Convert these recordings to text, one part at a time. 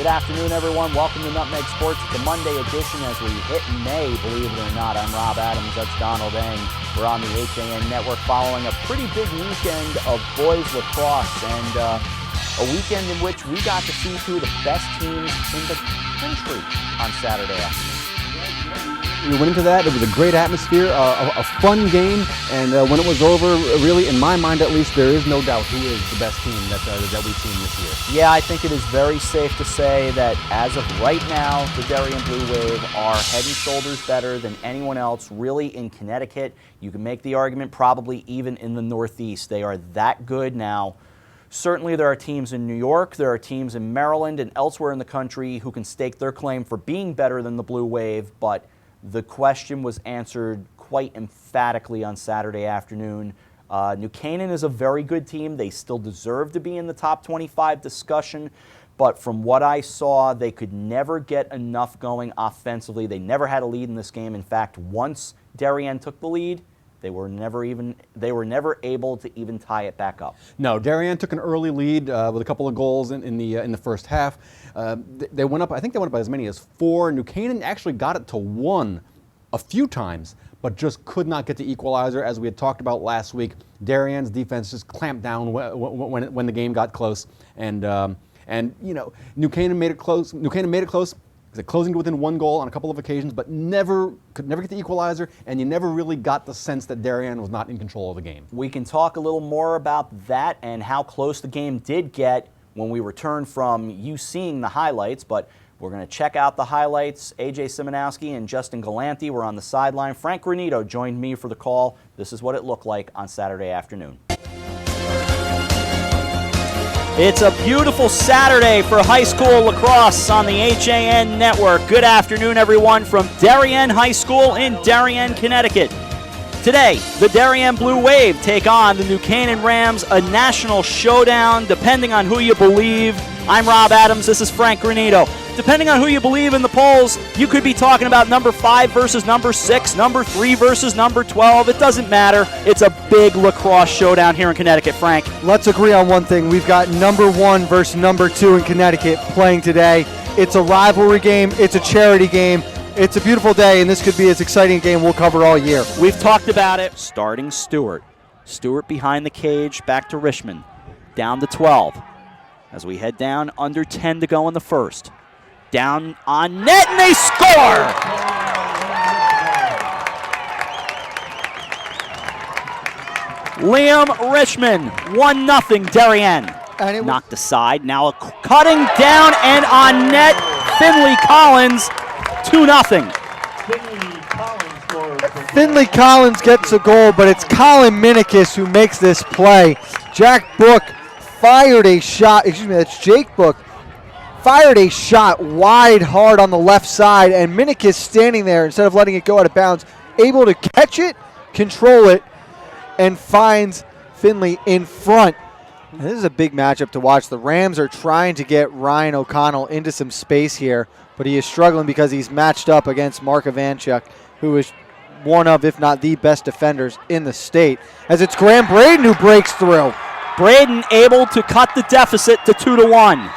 Good afternoon, everyone. Welcome to Nutmeg Sports. It's a Monday edition as we hit May, believe it or not. I'm Rob Adams. That's Donald Eng. We're on the HAN Network following a pretty big weekend of boys lacrosse and a weekend in which we got to see two of the best teams in the country on Saturday afternoon. We went into that. It was a great atmosphere, a fun game, and when it was over, really, in my mind at least, there is no doubt who is the best team that we've seen this year. Yeah, I think it is very safe to say that as of right now, the Darien Blue Wave are head and shoulders better than anyone else really in Connecticut. You can make the argument probably even in the Northeast. They are that good now. Certainly there are teams in New York, there are teams in Maryland and elsewhere in the country who can stake their claim for being better than the Blue Wave, but the question was answered quite emphatically on Saturday afternoon. New Canaan is a very good team. They still deserve to be in the top 25 discussion, but from what I saw, they could never get enough going offensively. They never had a lead in this game. In fact, once Darien took the lead, they were never able to even tie it back up. No, Darien took an early lead with a couple of goals in the first half. They went up. I think they went up by as many as 4. New Canaan actually got it to 1 a few times, but just could not get the equalizer. As we had talked about last week, Darien's defense just clamped down when the game got close, and you know, New Canaan made it close. They're closing to within 1 goal on a couple of occasions, but could never get the equalizer, and you never really got the sense that Darien was not in control of the game. We can talk a little more about that and how close the game did get when we return from you seeing the highlights, but we're going to check out the highlights. AJ Simonowski and Justin Galanti were on the sideline. Frank Granito joined me for the call. This is what it looked like on Saturday afternoon. It's a beautiful Saturday for high school lacrosse on the HAN Network. Good afternoon, everyone, from Darien High School in Darien, Connecticut. Today, the Darien Blue Wave take on the New Canaan Rams, a national showdown, depending on who you believe. I'm Rob Adams. This is Frank Granito. Depending on who you believe in the polls, you could be talking about number 5 versus number 6, number 3 versus number 12. It doesn't matter. It's a big lacrosse showdown here in Connecticut, Frank. Let's agree on one thing. We've got number 1 versus number 2 in Connecticut playing today. It's a rivalry game. It's a charity game. It's a beautiful day, and this could be as exciting a game we'll cover all year. We've talked about it. Starting Stewart. Stewart behind the cage, back to Richmond. Down to 12. As we head down, under 10 to go in the first. Down on net, and they score! Liam Richmond, 1-0 Darien. And knocked aside, now a cutting down and on net, Finley Collins, 2-0. Finley Collins gets a goal, but it's Colin Minikis who makes this play. Jack Book fired a shot, that's Jake Book, fired a shot wide hard on the left side, and Minikis standing there instead of letting it go out of bounds, able to catch it, control it, and finds Finley in front. And this is a big matchup to watch. The Rams are trying to get Ryan O'Connell into some space here, but he is struggling because he's matched up against Mark Ivanchuk, who is one of, if not the best defenders in the state. As it's Graham Braden who breaks through. Braden able to cut the deficit to 2-1.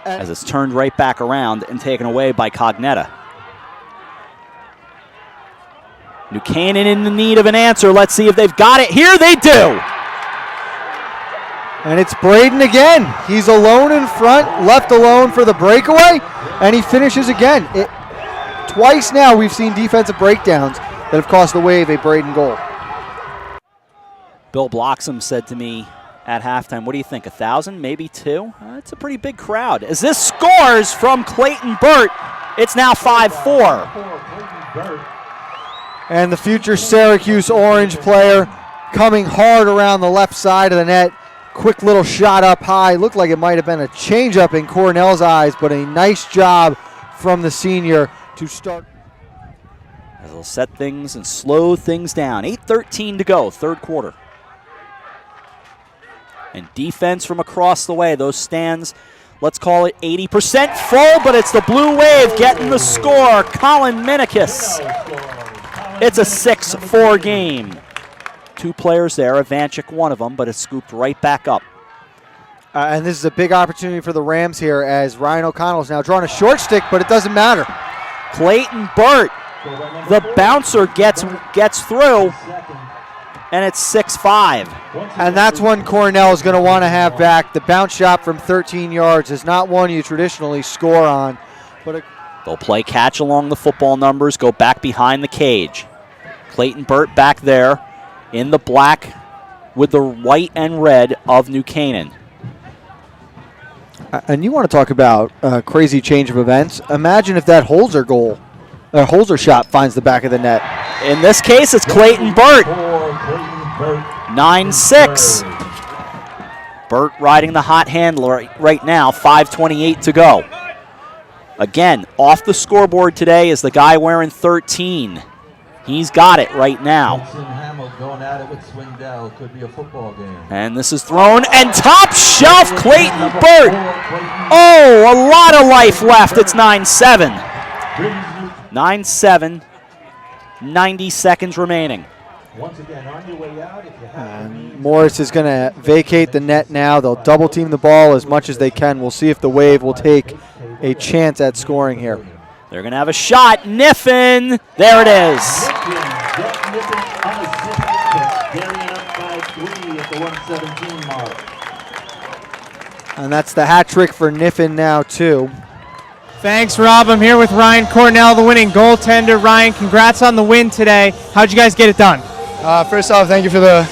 As it's turned right back around and taken away by Cognetta. New Canaan in the need of an answer. Let's see if they've got it. Here they do. And it's Braden again. He's alone in front, left alone for the breakaway, and he finishes again. Twice now we've seen defensive breakdowns that have cost the Wave a Braden goal. Bill Bloxham said to me at halftime, what do you think, 1,000, maybe 2? It's a pretty big crowd. As this scores from Clayton Burt, it's now 5-4. And the future Syracuse Orange player coming hard around the left side of the net. Quick little shot up high. Looked like it might have been a changeup in Cornell's eyes, but a nice job from the senior to start. As they'll set things and slow things down. 8:13 to go, third quarter. And defense from across the way. Those stands, let's call it 80% full, but it's the Blue Wave getting the score. Colin Minikis. It's a 6-4 game. 2 players there, Ivanchuk one of them, but it's scooped right back up. And this is a big opportunity for the Rams here as Ryan O'Connell is now drawing a short stick, but it doesn't matter. Clayton Burt, the bouncer, gets through, and it's 6-5. And that's one Cornell is going to want to have back. The bounce shot from 13 yards is not one you traditionally score on. But They'll play catch along the football numbers, go back behind the cage. Clayton Burt back there in the black with the white and red of New Canaan. And you want to talk about a crazy change of events. Imagine if that Holzer shot finds the back of the net. In this case, it's Clayton Burt. 9-6. Burt riding the hot handle right now, 5:28 to go. Again, off the scoreboard today is the guy wearing 13. He's got it right now. Going at it with Swindell. Could be a football game. And this is thrown, and top shelf, Clayton Burt. Oh, a lot of life left. It's 9-7. 9-7, 90 seconds remaining. Once again, on your way out, if you have Morris is going to vacate the net now. They'll double team the ball as much as they can. We'll see if the Wave will take a chance at scoring here. They're going to have a shot. Niffin. There it is. And that's the hat trick for Niffin now, too. Thanks, Rob. I'm here with Ryan Cornell, the winning goaltender. Ryan, congrats on the win today. How'd you guys get it done? First off, thank you for the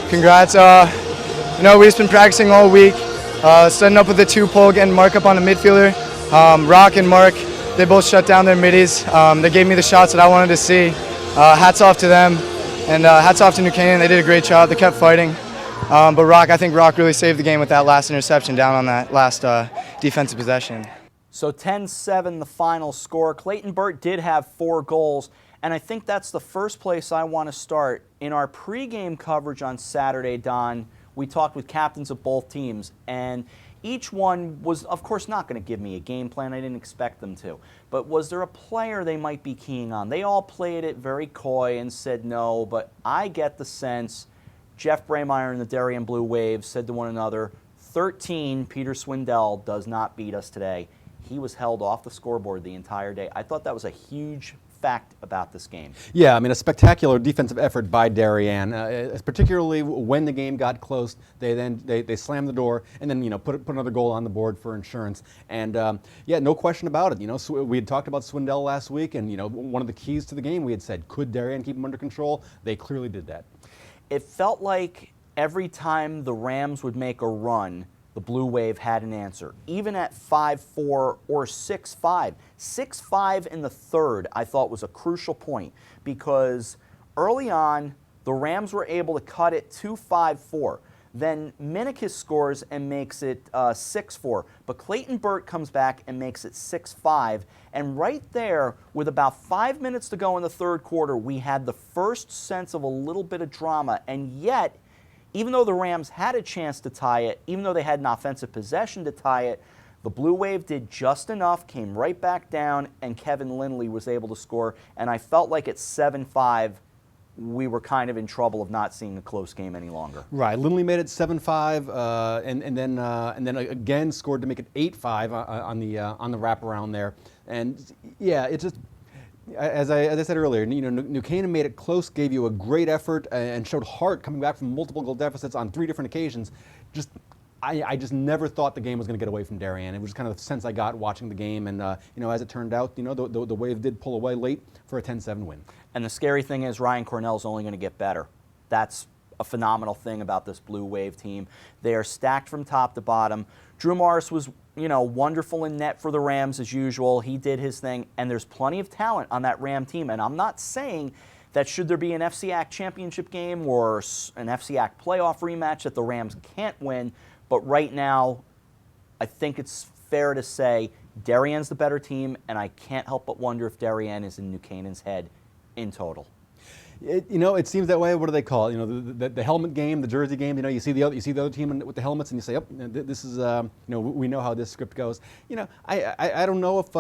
congrats. We've just been practicing all week, setting up with the 2-pole, getting Mark up on the midfielder. Rock and Mark, they both shut down their middies. They gave me the shots that I wanted to see. Hats off to them, and hats off to New Canaan. They did a great job. They kept fighting. But I think Rock really saved the game with that last interception down on that last defensive possession. So 10-7 the final score. Clayton Burt did have 4 goals, and I think that's the first place I want to start. In our pregame coverage on Saturday, Don, we talked with captains of both teams, and each one was, of course, not going to give me a game plan. I didn't expect them to. But was there a player they might be keying on? They all played it very coy and said no, but I get the sense Jeff Braymeyer and the Darien Blue Wave said to one another, 13, Peter Swindell does not beat us today. He was held off the scoreboard the entire day. I thought that was a huge fact about this game. Yeah, I mean, a spectacular defensive effort by Darien, particularly when the game got close. They slammed the door and then put another goal on the board for insurance. And yeah, no question about it. We had talked about Swindell last week, and one of the keys to the game we had said, could Darien keep him under control? They clearly did that. It felt like every time the Rams would make a run, the Blue Wave had an answer, even at 5-4 or 6-5. 6-5 in the third, I thought, was a crucial point because early on, the Rams were able to cut it to 5-4. Then Minikis scores and makes it 6-4. But Clayton Burt comes back and makes it 6-5. And right there, with about 5 minutes to go in the third quarter, we had the first sense of a little bit of drama. And yet, even though the Rams had a chance to tie it, even though they had an offensive possession to tie it, the Blue Wave did just enough, came right back down, and Kevin Lindley was able to score. And I felt like at 7-5, we were kind of in trouble of not seeing a close game any longer. Right, Lindley made it 7-5, and then again scored to make it 8-5 on the wraparound there. And yeah, it just, as I said earlier, New Canaan made it close, gave you a great effort, and showed heart coming back from multiple goal deficits on 3 different occasions. I just never thought the game was going to get away from Darien. It was kind of the sense I got watching the game, and as it turned out, the Wave did pull away late for a 10-7 win. And the scary thing is Ryan Cornell's only going to get better. That's a phenomenal thing about this Blue Wave team. They are stacked from top to bottom. Drew Morris was, wonderful in net for the Rams as usual. He did his thing, and there's plenty of talent on that Ram team. And I'm not saying that should there be an FCAC championship game or an FCAC playoff rematch that the Rams can't win. But right now, I think it's fair to say Darien's the better team, and I can't help but wonder if Darien is in New Canaan's head in total. It seems that way. What do they call it? The helmet game, the jersey game. You see the other team with the helmets, and you say, "Yep, this is." We know how this script goes. I don't know if.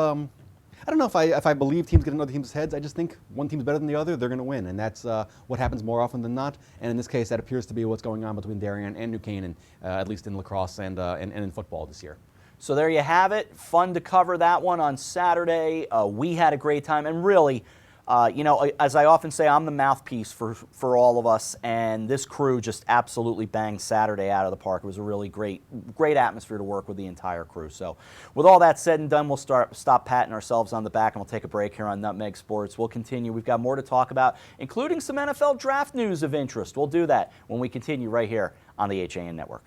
I don't know if I believe teams get in other teams' heads. I just think one team's better than the other, they're going to win, and that's what happens more often than not. And in this case, that appears to be what's going on between Darien and New Canaan, at least in lacrosse and in football this year. So there you have it. Fun to cover that one on Saturday. We had a great time, and really, as I often say, I'm the mouthpiece for all of us, and this crew just absolutely banged Saturday out of the park. It was a really great atmosphere to work with the entire crew. So with all that said and done, we'll stop patting ourselves on the back, and we'll take a break here on Nutmeg Sports. We'll continue. We've got more to talk about, including some NFL draft news of interest. We'll do that when we continue right here on the HAN Network.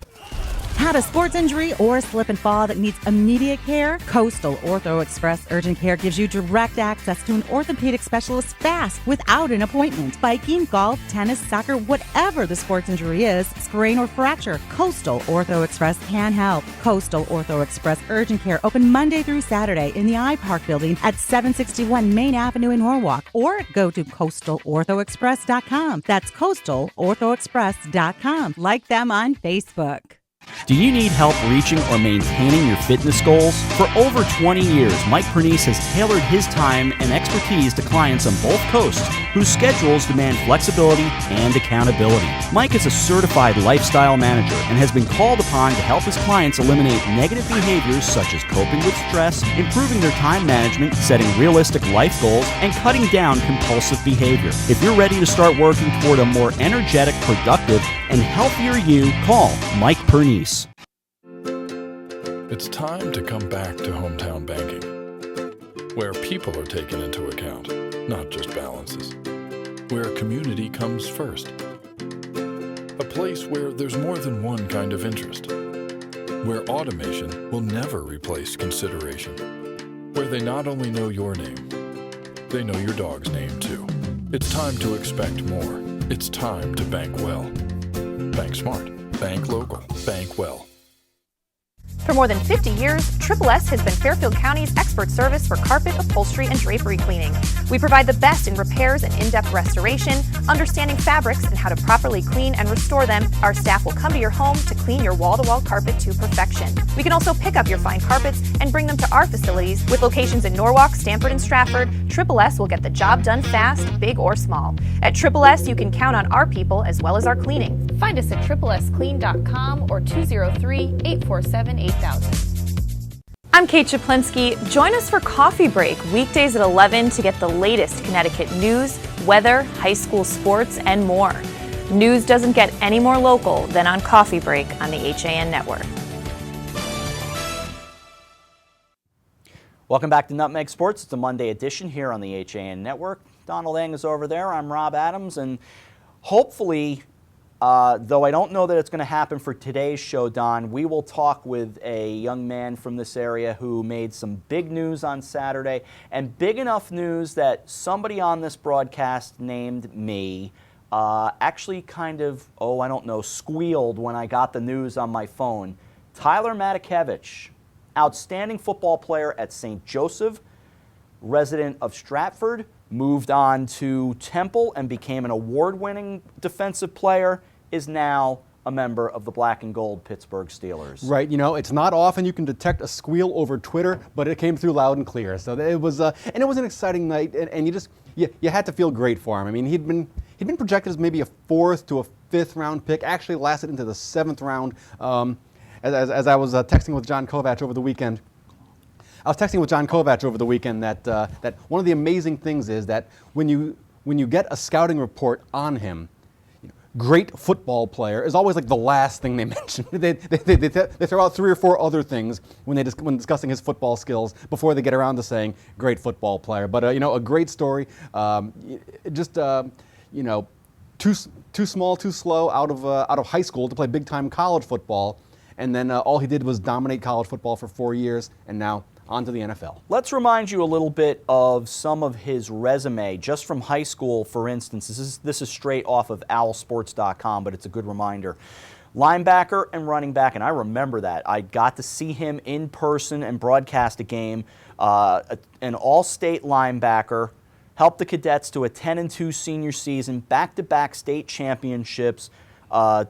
Had a sports injury or slip and fall that needs immediate care? Coastal Ortho Express Urgent Care gives you direct access to an orthopedic specialist fast without an appointment. Biking, golf, tennis, soccer, whatever the sports injury is, sprain or fracture, Coastal Ortho Express can help. Coastal Ortho Express Urgent Care open Monday through Saturday in the iPark building at 761 Main Avenue in Norwalk, or go to coastalorthoexpress.com. That's coastalorthoexpress.com. Like them on Facebook. Do you need help reaching or maintaining your fitness goals? For over 20 years, Mike Pernice has tailored his time and expertise to clients on both coasts whose schedules demand flexibility and accountability. Mike is a certified lifestyle manager and has been called upon to help his clients eliminate negative behaviors such as coping with stress, improving their time management, setting realistic life goals, and cutting down compulsive behavior. If you're ready to start working toward a more energetic, productive, and healthier you, call Mike Pernice. It's time to come back to hometown banking, where people are taken into account, not just balances, where community comes first, a place where there's more than one kind of interest, where automation will never replace consideration, where they not only know your name, they know your dog's name too. It's time to expect more. It's time to bank well. Bank smart. Bank local. Bank well. For more than 50 years, Triple S has been Fairfield County's expert service for carpet, upholstery, and drapery cleaning. We provide the best in repairs and in-depth restoration, understanding fabrics and how to properly clean and restore them. Our staff will come to your home to clean your wall-to-wall carpet to perfection. We can also pick up your fine carpets and bring them to our facilities. With locations in Norwalk, Stamford, and Stratford, Triple S will get the job done fast, big or small. At Triple S, you can count on our people as well as our cleaning. Find us at triplesclean.com or 203-847-8000. I'm Kate Chaplinsky. Join us for Coffee Break, weekdays at 11 to get the latest Connecticut news, weather, high school sports, and more. News doesn't get any more local than on Coffee Break on the HAN Network. Welcome back to Nutmeg Sports. It's a Monday edition here on the HAN Network. Donald Eng is over there. I'm Rob Adams, and hopefully, though I don't know that it's going to happen for today's show, Don, we will talk with a young man from this area who made some big news on Saturday, and big enough news that somebody on this broadcast named me actually kind of, squealed when I got the news on my phone. Tyler Matakevich, outstanding football player at St. Joseph, resident of Stratford, moved on to Temple and became an award-winning defensive player, is now a member of the black and gold Pittsburgh Steelers. Right, it's not often you can detect a squeal over Twitter, but it came through loud and clear. So it was, and it was an exciting night, and you had to feel great for him. I mean, he'd been projected as maybe a 4th to a 5th round pick. Actually lasted into the 7th round. As I was texting with John Kovac over the weekend. That one of the amazing things is that when you get a scouting report on him, great football player is always like the last thing they mention. They throw out 3 or 4 other things when discussing his football skills before they get around to saying great football player. But a great story. Too small, too slow out of high school to play big time college football, and then all he did was dominate college football for 4 years, and now on to the NFL. Let's remind you a little bit of some of his resume, just from high school, for instance. This is straight off of owlsports.com, but it's a good reminder. Linebacker and running back, and I remember that. I got to see him in person and broadcast a game, an all-state linebacker, helped the Cadets to a 10-2 senior season, back-to-back state championships,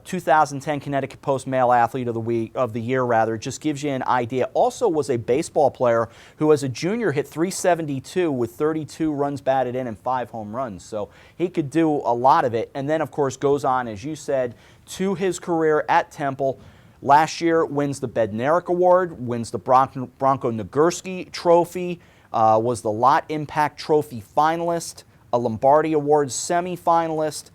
2010 Connecticut Post Male Athlete of the Year, rather. Just gives you an idea. Also was a baseball player who, as a junior, hit .372 with 32 runs batted in and 5 home runs. So he could do a lot of it. And then, of course, goes on, as you said, to his career at Temple. Last year, wins the Bednarik Award, wins the Bronco Nagurski Trophy, was the Lot Impact Trophy finalist, a Lombardi Award semifinalist.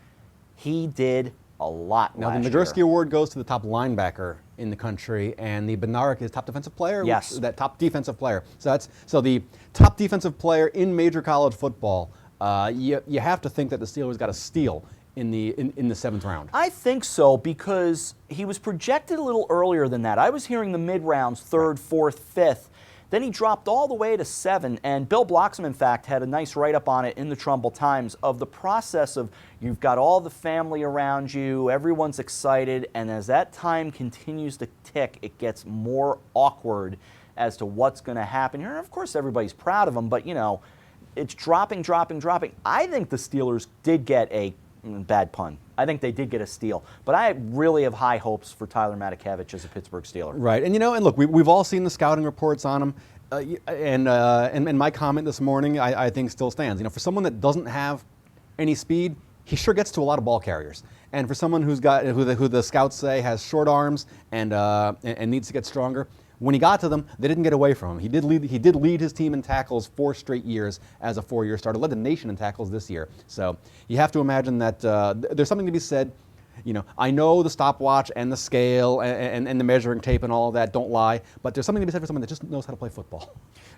He did a lot now, last the Nagurski year. Award goes to the top linebacker in the country, and the Bednarik is top defensive player. Yes. That top defensive player. So the top defensive player in major college football. You have to think that the Steelers got a steal in the 7th round. I think so, because he was projected a little earlier than that. I was hearing the mid rounds, 3rd, 4th, 5th. Then he dropped all the way to 7, and Bill Bloxham, in fact, had a nice write-up on it in the Trumbull Times of the process of you've got all the family around you, everyone's excited, and as that time continues to tick, it gets more awkward as to what's going to happen here. And of course, everybody's proud of him, but, you know, it's dropping. I think the Steelers did get a bad pun. I think they did get a steal, but I really have high hopes for Tyler Matakevich as a Pittsburgh Steeler. Right, and and look, we've all seen the scouting reports on him, and my comment this morning I think still stands. For someone that doesn't have any speed, he sure gets to a lot of ball carriers. And for someone who the scouts say has short arms and needs to get stronger, when he got to them, they didn't get away from him. He did lead his team in tackles 4 straight years as a 4-year starter. Led the nation in tackles this year. So you have to imagine that there's something to be said. I know the stopwatch and the scale and the measuring tape and all of that don't lie, but there's something to be said for someone that just knows how to play football.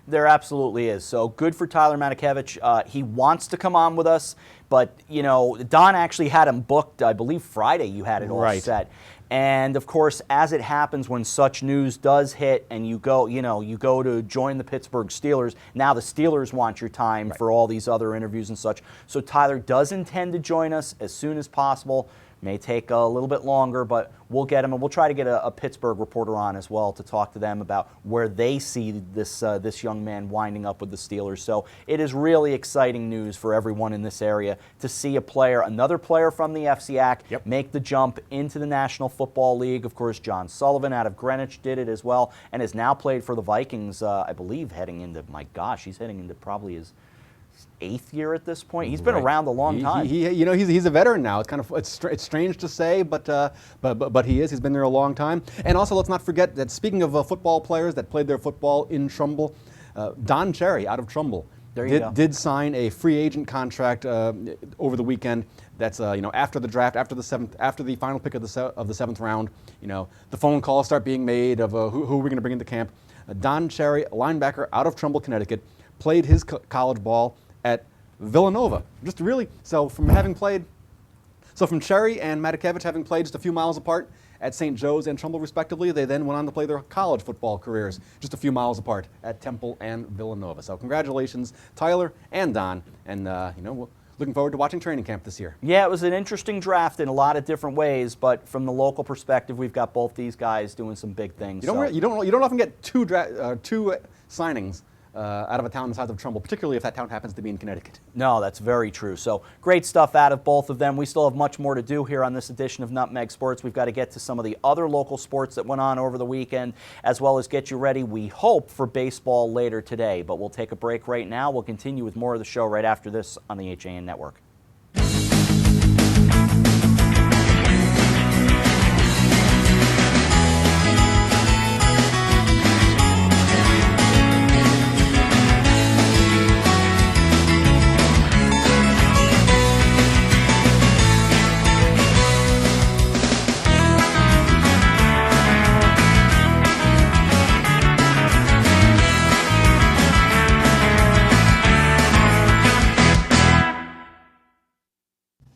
There absolutely is. So good for Tyler Matakevich. He wants to come on with us, but Don actually had him booked. I believe Friday you had it all set. And of course, as it happens when such news does hit and you go to join the Pittsburgh Steelers, now the Steelers want your time for all these other interviews and such. So Tyler does intend to join us as soon as possible. May take a little bit longer, but we'll get him, and we'll try to get a Pittsburgh reporter on as well to talk to them about where they see this young man winding up with the Steelers. So it is really exciting news for everyone in this area to see another player from the FCAC make the jump into the National Football League. Of course, John Sullivan out of Greenwich did it as well, and has now played for the Vikings, I believe, heading into probably his 8th year at this point. He's been around a long time. He's a veteran now. It's strange to say, but he is. He's been there a long time. And also, let's not forget that speaking of football players that played their football in Trumbull, Don Cherry out of Trumbull did sign a free agent contract over the weekend. That's after the draft, after the final pick of the 7th round. The phone calls start being made of who we're going to bring into camp. Don Cherry, linebacker out of Trumbull, Connecticut, played his college ball at Villanova. From Cherry and Matakevich having played just a few miles apart at St. Joe's and Trumbull respectively, they then went on to play their college football careers just a few miles apart at Temple and Villanova. So congratulations, Tyler and Don, and looking forward to watching training camp this year. Yeah, it was an interesting draft in a lot of different ways, but from the local perspective, we've got both these guys doing some big things. You don't often get two signings out of a town the size of Trumbull, particularly if that town happens to be in Connecticut. No, that's very true. So great stuff out of both of them. We still have much more to do here on this edition of Nutmeg Sports. We've got to get to some of the other local sports that went on over the weekend, as well as get you ready, we hope, for baseball later today. But we'll take a break right now. We'll continue with more of the show right after this on the HAN Network.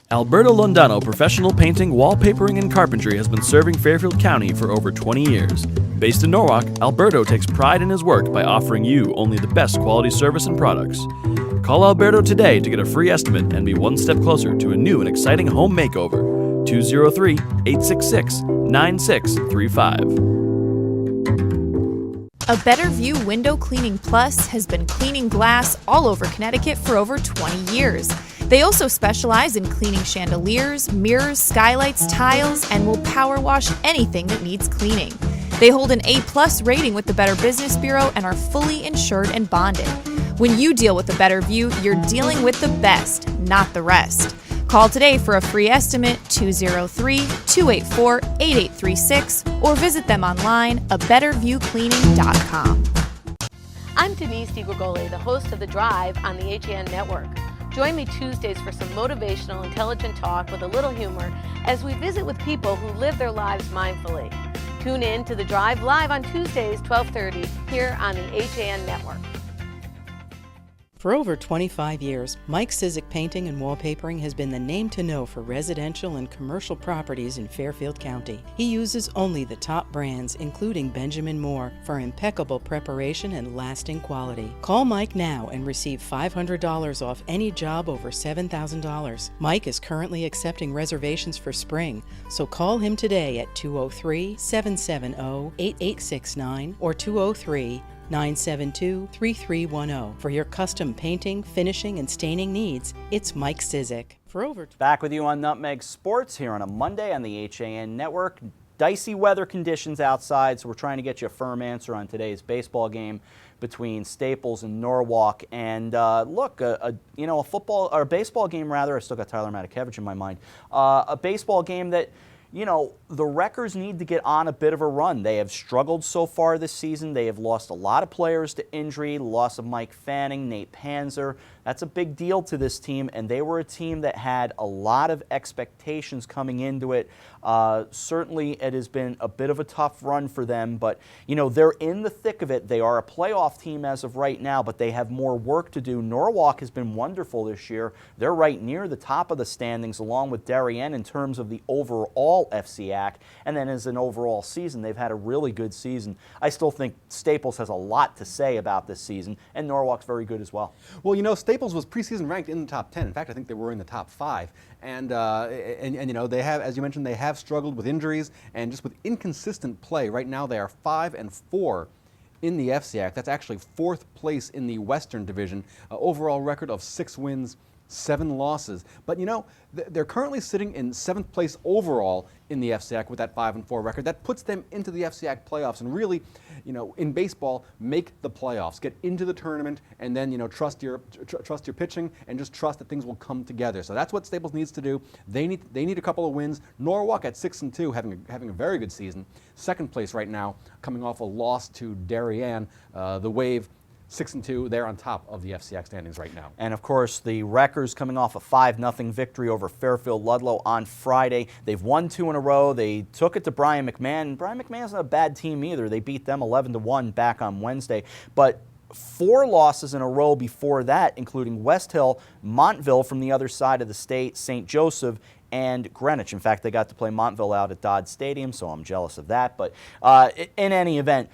Alberto Londano Professional Painting, Wallpapering, and Carpentry has been serving Fairfield County for over 20 years. Based in Norwalk, Alberto takes pride in his work by offering you only the best quality service and products. Call Alberto today to get a free estimate and be one step closer to a new and exciting home makeover. 203-866-9635. A Better View Window Cleaning Plus has been cleaning glass all over Connecticut for over 20 years. They also specialize in cleaning chandeliers, mirrors, skylights, tiles, and will power wash anything that needs cleaning. They hold an A+ rating with the Better Business Bureau and are fully insured and bonded. When you deal with the Better View, you're dealing with the best, not the rest. Call today for a free estimate, 203-284-8836, or visit them online, abetterviewcleaning.com. I'm Denise DiGregoli, the host of The Drive on the HAN Network. Join me Tuesdays for some motivational, intelligent talk with a little humor as we visit with people who live their lives mindfully. Tune in to The Drive live on Tuesdays, 12:30, here on the HAN Network. For over 25 years, Mike Cizik Painting and Wallpapering has been the name to know for residential and commercial properties in Fairfield County. He uses only the top brands, including Benjamin Moore, for impeccable preparation and lasting quality. Call Mike now and receive $500 off any job over $7,000. Mike is currently accepting reservations for spring, so call him today at 203-770-8869 or 203-972-3310. For your custom painting, finishing, and staining needs, it's Mike Cizik. Back with you on Nutmeg Sports here on a Monday on the HAN Network. Dicey weather conditions outside, so we're trying to get you a firm answer on today's baseball game between Staples and Norwalk. And look, a football or a baseball game rather. I still got Tyler Matakevich in my mind. A baseball game that, you know, the Wreckers need to get on a bit of a run. They have struggled so far this season. They have lost a lot of players to injury, the loss of Mike Fanning, Nate Panzer. That's a big deal to this team, and they were a team that had a lot of expectations coming into it. Certainly, it has been a bit of a tough run for them, but, you know, they're in the thick of it. They are a playoff team as of right now, but they have more work to do. Norwalk has been wonderful this year. They're right near the top of the standings, along with Darien in terms of the overall FCAC, and then as an overall season, they've had a really good season. I still think Staples has a lot to say about this season, and Norwalk's very good as well. Well, you know, Staples was preseason ranked in the top 10. In fact, I think they were in the top 5. And you know, they have, as you mentioned, they have struggled with injuries and just with inconsistent play. Right now, they are 5-4 in the FCAC. That's actually 4th place in the Western Division. Overall record of 6 wins, 7 losses. But, you know, they're currently sitting in 7th place overall in the FCAC with that 5-4 record. That puts them into the FCAC playoffs and really, you know, in baseball, make the playoffs, get into the tournament, and then, you know, trust your pitching and just trust that things will come together. So that's what Staples needs to do. They need a couple of wins. Norwalk at 6-2, having a very good season. 2nd place right now, coming off a loss to Darien. The Wave, 6-2, they're on top of the FCAC standings right now. And of course, the Wreckers coming off a 5-0 victory over Fairfield Ludlow on Friday. They've won 2 in a row. They took it to Brian McMahon. Brian McMahon's not a bad team either. They beat them 11-1 back on Wednesday. But 4 losses in a row before that, including West Hill, Montville from the other side of the state, St. Joseph, and Greenwich. In fact, they got to play Montville out at Dodd Stadium, so I'm jealous of that. But in any event,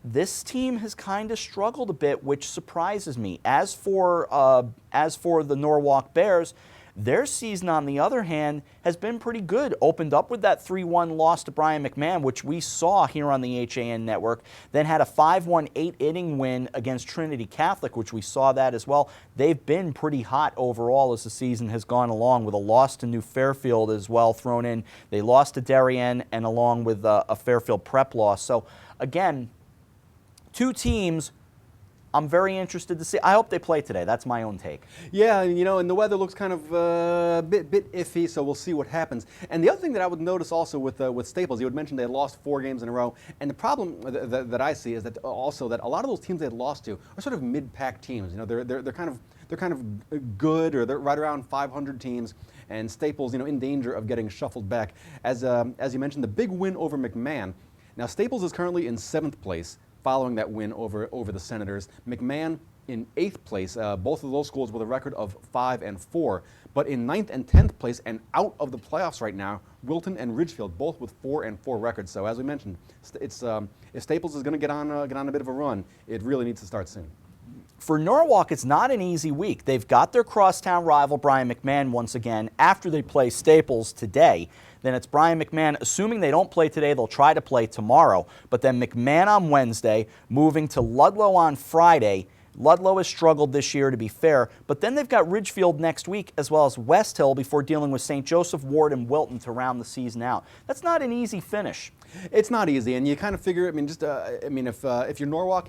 this team has kind of struggled a bit, which surprises me. As for the Norwalk Bears, their season, on the other hand, has been pretty good. Opened up with that 3-1 loss to Brian McMahon, which we saw here on the HAN Network. Then had a 5-1 8-inning win against Trinity Catholic, which we saw that as well. They've been pretty hot overall as the season has gone along, with a loss to New Fairfield as well thrown in. They lost to Darien, and along with a Fairfield prep loss. So, again, 2 teams I'm very interested to see. I hope they play today. That's my own take. Yeah, you know, and the weather looks kind of a bit iffy, so we'll see what happens. And the other thing that I would notice also with Staples, you had mentioned they had lost 4 games in a row, and the problem that I see is that also that a lot of those teams they had lost to are sort of mid-pack teams. You know, they're kind of good, or they're right around 500 teams. And Staples, you know, in danger of getting shuffled back. As you mentioned, the big win over McMahon. Now Staples is currently in 7th place, following that win over the Senators. McMahon in 8th place, both of those schools with a record of 5-4. But in 9th and 10th place and out of the playoffs right now, Wilton and Ridgefield, both with 4-4 records. So as we mentioned, if Staples is going to get on a bit of a run, it really needs to start soon. For Norwalk, it's not an easy week. They've got their crosstown rival, Brian McMahon, once again, after they play Staples today. Then it's Brian McMahon. Assuming they don't play today, they'll try to play tomorrow. But then McMahon on Wednesday, moving to Ludlow on Friday, Ludlow has struggled this year, to be fair, but then they've got Ridgefield next week as well as West Hill before dealing with St. Joseph, Ward, and Wilton to round the season out. That's not an easy finish. It's not easy, and you kind of figure. I mean, if you're Norwalk,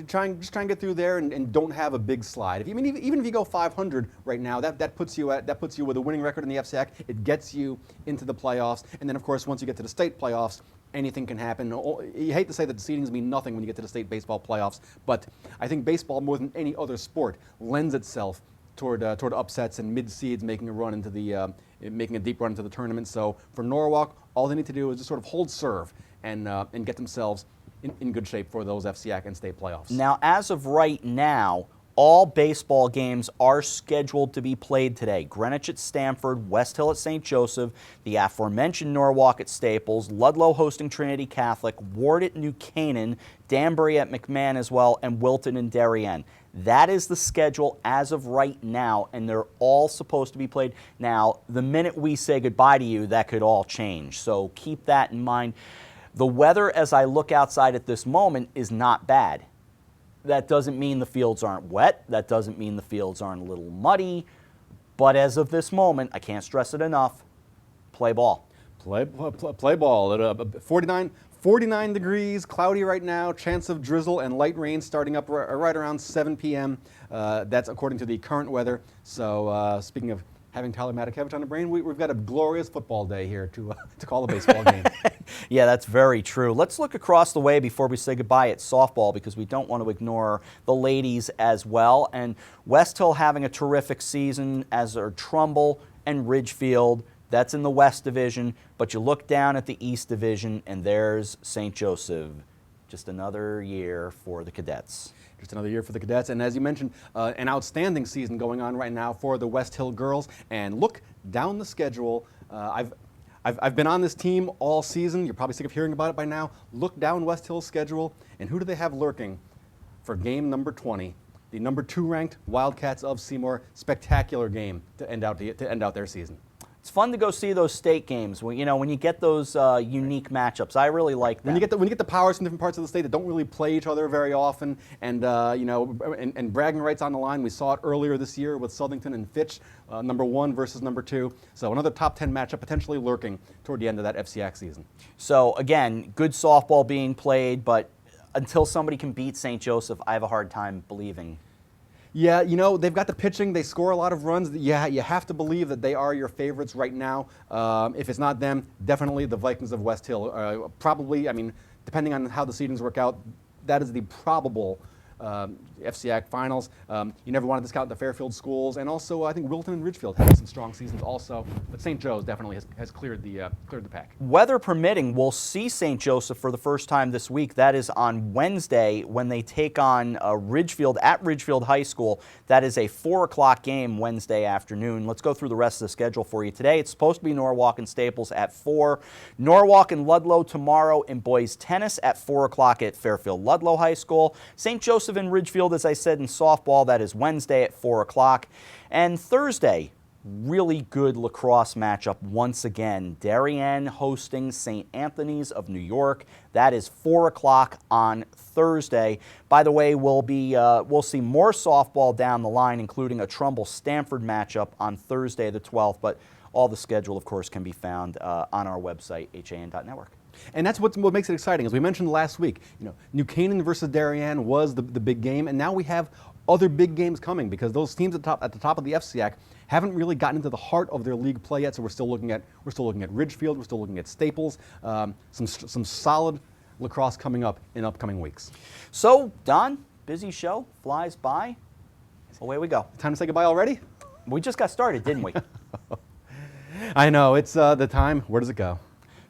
try and get through there and don't have a big slide. Even if you go 500 right now, that puts you with a winning record in the FCAC. It gets you into the playoffs, and then of course once you get to the state playoffs, anything can happen. You hate to say that the seedings mean nothing when you get to the state baseball playoffs, but I think baseball, more than any other sport, lends itself toward upsets and mid-seeds making a deep run into the tournament. So for Norwalk, all they need to do is just sort of hold serve and get themselves in good shape for those FCAC and state playoffs. Now, as of right now, all baseball games are scheduled to be played today. Greenwich at Stamford, West Hill at St. Joseph, the aforementioned Norwalk at Staples, Ludlow hosting Trinity Catholic, Ward at New Canaan, Danbury at McMahon as well, and Wilton and Darien. That is the schedule as of right now, and they're all supposed to be played. Now, the minute we say goodbye to you, that could all change, so keep that in mind. The weather, as I look outside at this moment, is not bad. That doesn't mean the fields aren't wet. That doesn't mean the fields aren't a little muddy. But as of this moment, I can't stress it enough, play ball. Play ball at 49 degrees, cloudy right now, chance of drizzle and light rain starting up right around 7 p.m. That's according to the current weather. So speaking of having Tyler Matakevich on the brain, we've got a glorious football day here to call a baseball game. Yeah, that's very true. Let's look across the way before we say goodbye at softball, because we don't want to ignore the ladies as well. And West Hill having a terrific season, as are Trumbull and Ridgefield. That's in the West Division. But you look down at the East Division, and there's St. Joseph. Just another year for the Cadets. Just another year for the Cadets, and as you mentioned, an outstanding season going on right now for the West Hill girls. And look down the schedule. I've been on this team all season. You're probably sick of hearing about it by now. Look down West Hill's schedule, and who do they have lurking for game number 20? The number 2 ranked Wildcats of Seymour. Spectacular game to end out their season. It's fun to go see those state games. When you get those unique matchups, I really like that. When you get the powers from different parts of the state that don't really play each other very often, and and bragging rights on the line. We saw it earlier this year with Southington and Fitch, number 1 versus number 2. So another top 10 matchup potentially lurking toward the end of that FCAC season. So again, good softball being played, but until somebody can beat St. Joseph, I have a hard time believing. Yeah, they've got the pitching. They score a lot of runs. Yeah, you have to believe that they are your favorites right now. If it's not them, definitely the Vikings of West Hill. Probably, depending on how the seedings work out, that is the probable FCAC finals. You never want to discount the Fairfield schools, and also I think Wilton and Ridgefield had some strong seasons also. But St. Joe's definitely has cleared the pack. Weather permitting, we'll see St. Joseph for the first time this week. That is on Wednesday when they take on Ridgefield at Ridgefield High School. That is a 4 o'clock game Wednesday afternoon. Let's go through the rest of the schedule for you today. It's supposed to be Norwalk and Staples at 4. Norwalk and Ludlow tomorrow in boys tennis at 4 o'clock at Fairfield Ludlow High School. St. Joseph and Ridgefield, as I said, in softball, that is Wednesday at 4 o'clock. And Thursday, really good lacrosse matchup once again. Darien hosting St. Anthony's of New York. That is 4 o'clock on Thursday. By the way, we'll see more softball down the line, including a Trumbull-Stanford matchup on Thursday the 12th. But all the schedule, of course, can be found on our website, han.network. And that's what makes it exciting. As we mentioned last week, New Canaan versus Darien was the big game, and now we have other big games coming because those teams at the top of the FCAC haven't really gotten into the heart of their league play yet. So we're still looking at Ridgefield, we're still looking at Staples, some solid lacrosse coming up in upcoming weeks. So, Don, busy show, flies by. Away we go. Time to say goodbye already? We just got started, didn't we? I know, it's the time. Where does it go?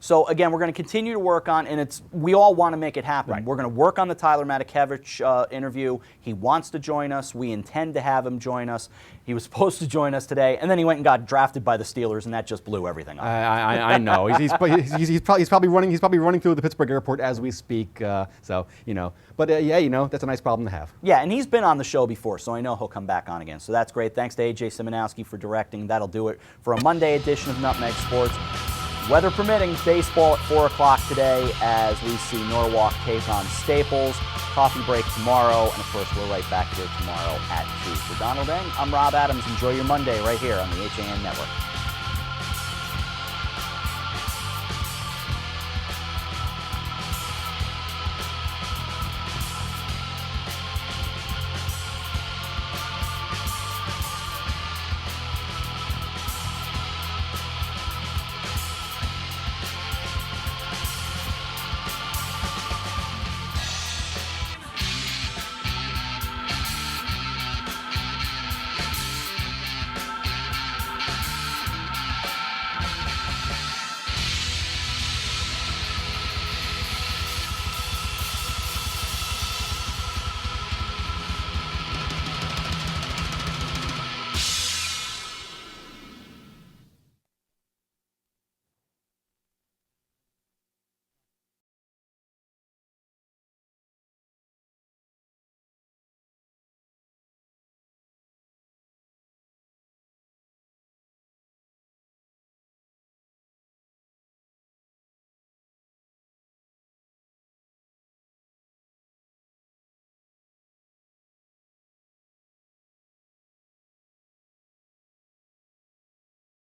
So again, we're going to continue to work on, and we all want to make it happen. Right. We're going to work on the Tyler Matakevich interview. He wants to join us. We intend to have him join us. He was supposed to join us today, and then he went and got drafted by the Steelers, and that just blew everything up. I know. He's probably running through the Pittsburgh airport as we speak. But that's a nice problem to have. Yeah, and he's been on the show before, so I know he'll come back on again. So that's great. Thanks to AJ Simonowski for directing. That'll do it for a Monday edition of Nutmeg Sports. Weather permitting, baseball at 4 o'clock today as we see Norwalk take on Staples. Coffee break tomorrow, and of course we're right back here tomorrow at 2. For Donald Eng, I'm Rob Adams. Enjoy your Monday right here on the HAN Network.